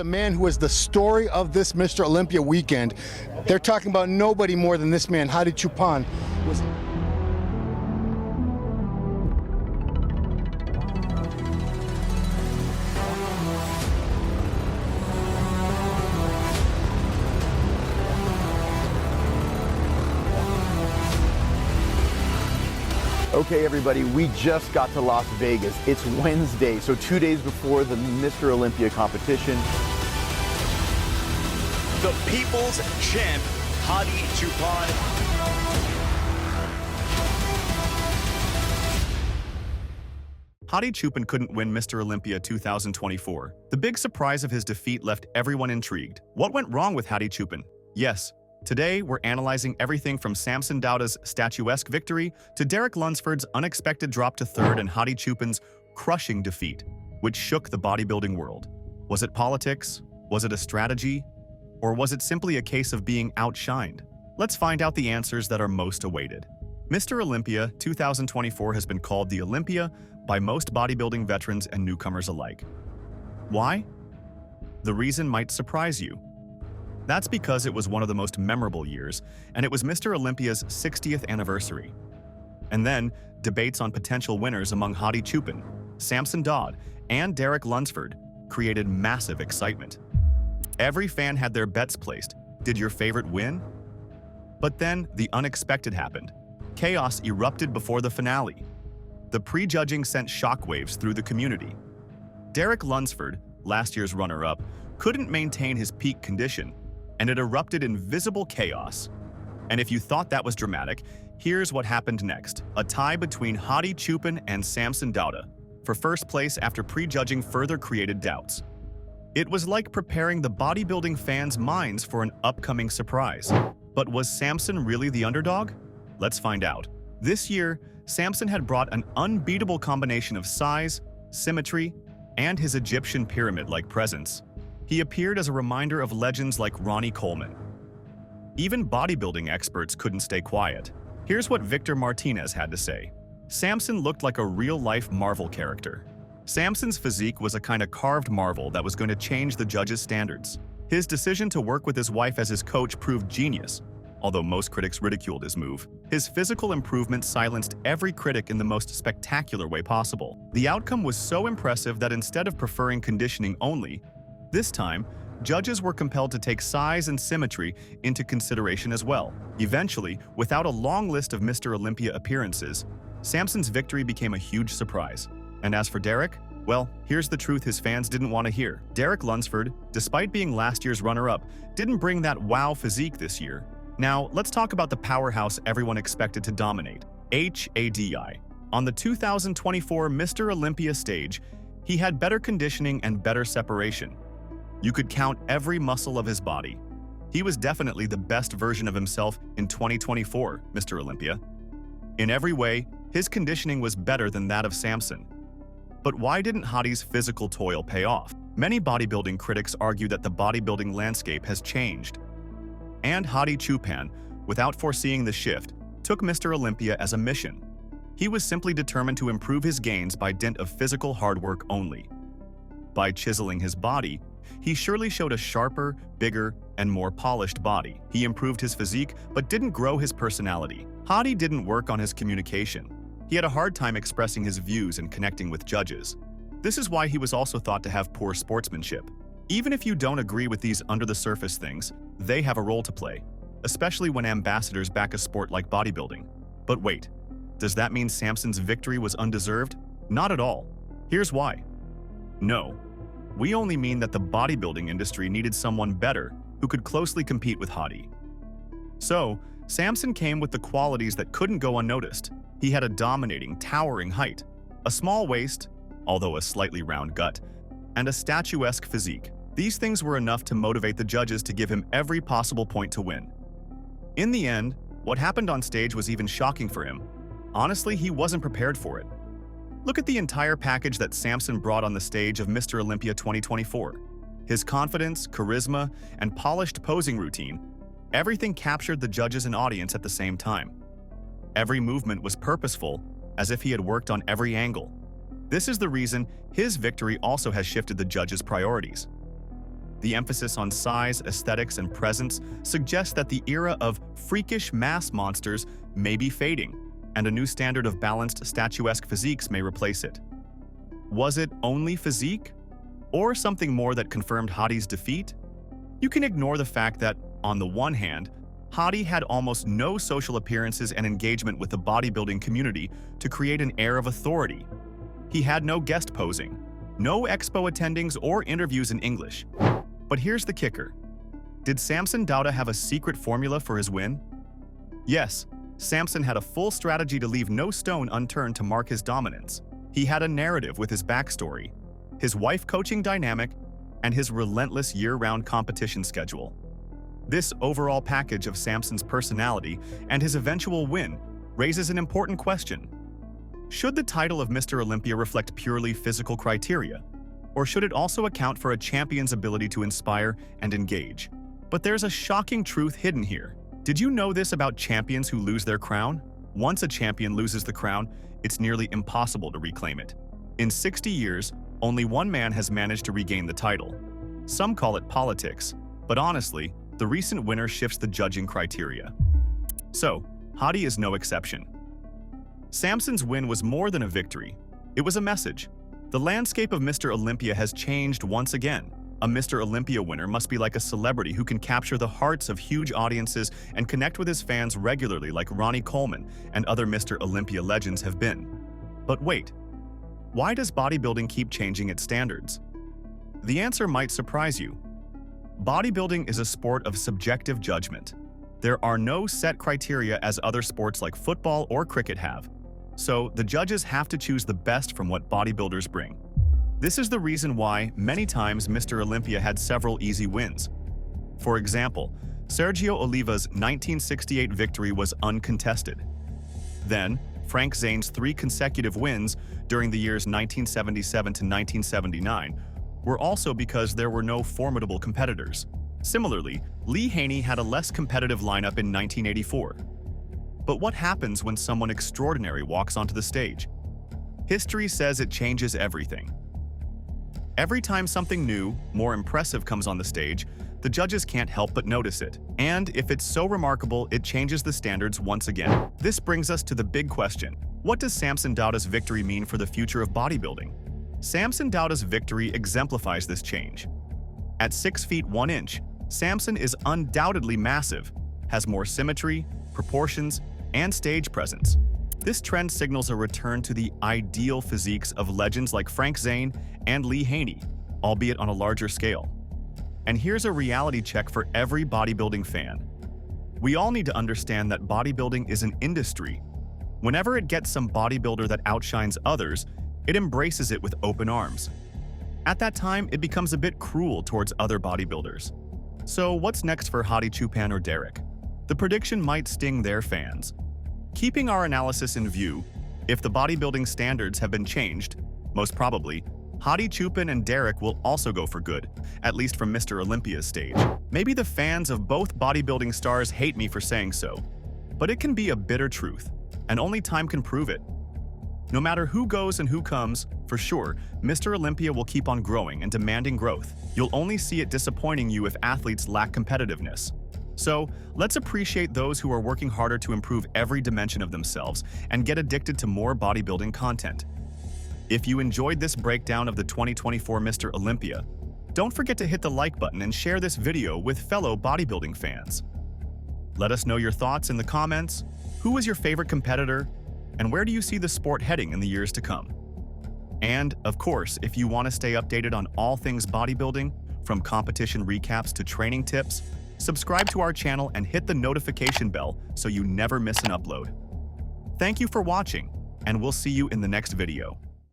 the man who is the story of this Mr. Olympia weekend. They're talking about nobody more than this man, Hadi Choopan. Okay, everybody, we just got to Las Vegas. It's Wednesday, so 2 days before the Mr. Olympia competition. The people's champ, Hadi Choopan. Hadi Choopan couldn't win Mr. Olympia 2024. The big surprise of his defeat left everyone intrigued. What went wrong with Hadi Choopan? Yes, today we're analyzing everything from Samson Dauda's statuesque victory to Derek Lunsford's unexpected drop to third and Hadi Choopan's crushing defeat, which shook the bodybuilding world. Was it politics? Was it a strategy? Or was it simply a case of being outshined? Let's find out the answers that are most awaited. Mr. Olympia 2024 has been called the Olympia by most bodybuilding veterans and newcomers alike. Why? The reason might surprise you. That's because it was one of the most memorable years, and it was Mr. Olympia's 60th anniversary. And then, debates on potential winners among Hadi Choopan, Samson Dauda, and Derek Lunsford created massive excitement. Every fan had their bets placed. Did your favorite win? But then, the unexpected happened. Chaos erupted before the finale. The prejudging sent shockwaves through the community. Derek Lunsford, last year's runner-up, couldn't maintain his peak condition, and it erupted in visible chaos. And if you thought that was dramatic, here's what happened next. A tie between Hadi Choopan and Samson Dauda for first place after prejudging further created doubts. It was like preparing the bodybuilding fans' minds for an upcoming surprise. But was Samson really the underdog? Let's find out. This year, Samson had brought an unbeatable combination of size, symmetry, and his Egyptian pyramid-like presence. He appeared as a reminder of legends like Ronnie Coleman. Even bodybuilding experts couldn't stay quiet. Here's what Victor Martinez had to say. Samson looked like a real-life Marvel character. Samson's physique was a kind of carved marvel that was going to change the judges' standards. His decision to work with his wife as his coach proved genius, although most critics ridiculed his move. His physical improvement silenced every critic in the most spectacular way possible. The outcome was so impressive that instead of preferring conditioning only, this time, judges were compelled to take size and symmetry into consideration as well. Eventually, without a long list of Mr. Olympia appearances, Samson's victory became a huge surprise. And as for Derek, well, here's the truth his fans didn't want to hear. Derek Lunsford, despite being last year's runner-up, didn't bring that wow physique this year. Now, let's talk about the powerhouse everyone expected to dominate, Hadi. On the 2024 Mr. Olympia stage, he had better conditioning and better separation. You could count every muscle of his body. He was definitely the best version of himself in 2024, Mr. Olympia. In every way, his conditioning was better than that of Samson. But why didn't Hadi's physical toil pay off? Many bodybuilding critics argue that the bodybuilding landscape has changed. And Hadi Choopan, without foreseeing the shift, took Mr. Olympia as a mission. He was simply determined to improve his gains by dint of physical hard work only. By chiseling his body, he surely showed a sharper, bigger, and more polished body. He improved his physique, but didn't grow his personality. Hadi didn't work on his communication. He had a hard time expressing his views and connecting with judges. This is why he was also thought to have poor sportsmanship. Even if you don't agree with these under-the-surface things, they have a role to play, especially when ambassadors back a sport like bodybuilding. But wait, does that mean Samson's victory was undeserved? Not at all. Here's why. No. We only mean that the bodybuilding industry needed someone better who could closely compete with Hadi. So, Samson came with the qualities that couldn't go unnoticed. He had a dominating, towering height, a small waist, although a slightly round gut, and a statuesque physique. These things were enough to motivate the judges to give him every possible point to win. In the end, what happened on stage was even shocking for him. Honestly, he wasn't prepared for it. Look at the entire package that Samson brought on the stage of Mr. Olympia 2024. His confidence, charisma, and polished posing routine, everything captured the judges and audience at the same time. Every movement was purposeful, as if he had worked on every angle. This is the reason his victory also has shifted the judges' priorities. The emphasis on size, aesthetics, and presence suggests that the era of freakish mass monsters may be fading, and a new standard of balanced statuesque physiques may replace it. Was it only physique? Or something more that confirmed Hadi's defeat? You can ignore the fact that, on the one hand, Hadi had almost no social appearances and engagement with the bodybuilding community to create an air of authority. He had no guest posing, no expo attendings or interviews in English. But here's the kicker. Did Samson Dauda have a secret formula for his win? Yes, Samson had a full strategy to leave no stone unturned to mark his dominance. He had a narrative with his backstory, his wife coaching dynamic, and his relentless year-round competition schedule. This overall package of Samson's personality and his eventual win raises an important question. Should the title of Mr. Olympia reflect purely physical criteria? Or should it also account for a champion's ability to inspire and engage? But there's a shocking truth hidden here. Did you know this about champions who lose their crown? Once a champion loses the crown, it's nearly impossible to reclaim it. In 60 years, only one man has managed to regain the title. Some call it politics, but honestly, the recent winner shifts the judging criteria. So, Hadi is no exception. Samson's win was more than a victory. It was a message. The landscape of Mr. Olympia has changed once again. A Mr. Olympia winner must be like a celebrity who can capture the hearts of huge audiences and connect with his fans regularly like Ronnie Coleman and other Mr. Olympia legends have been. But wait, why does bodybuilding keep changing its standards? The answer might surprise you. Bodybuilding is a sport of subjective judgment. There are no set criteria as other sports like football or cricket have. So the judges have to choose the best from what bodybuilders bring. This is the reason why, many times, Mr. Olympia had several easy wins. For example, Sergio Oliva's 1968 victory was uncontested. Then, Frank Zane's 3 consecutive wins during the years 1977 to 1979 were also because there were no formidable competitors. Similarly, Lee Haney had a less competitive lineup in 1984. But what happens when someone extraordinary walks onto the stage? History says it changes everything. Every time something new, more impressive comes on the stage, the judges can't help but notice it. And if it's so remarkable, it changes the standards once again. This brings us to the big question. What does Samson Dauda's victory mean for the future of bodybuilding? Samson Dauda's victory exemplifies this change. At 6 feet 1 inch, Samson is undoubtedly massive, has more symmetry, proportions, and stage presence. This trend signals a return to the ideal physiques of legends like Frank Zane and Lee Haney, albeit on a larger scale. And here's a reality check for every bodybuilding fan. We all need to understand that bodybuilding is an industry. Whenever it gets some bodybuilder that outshines others, it embraces it with open arms. At that time, it becomes a bit cruel towards other bodybuilders. So what's next for Hadi Choopan or Derek? The prediction might sting their fans. Keeping our analysis in view, if the bodybuilding standards have been changed, most probably, Hadi Choopan and Derek will also go for good, at least from Mr. Olympia's stage. Maybe the fans of both bodybuilding stars hate me for saying so, but it can be a bitter truth, and only time can prove it. No matter who goes and who comes, for sure, Mr. Olympia will keep on growing and demanding growth. You'll only see it disappointing you if athletes lack competitiveness. So, let's appreciate those who are working harder to improve every dimension of themselves and get addicted to more bodybuilding content. If you enjoyed this breakdown of the 2024 Mr. Olympia, don't forget to hit the like button and share this video with fellow bodybuilding fans. Let us know your thoughts in the comments. Who is your favorite competitor? And where do you see the sport heading in the years to come? And, of course, if you want to stay updated on all things bodybuilding, from competition recaps to training tips, subscribe to our channel and hit the notification bell so you never miss an upload. Thank you for watching, and we'll see you in the next video.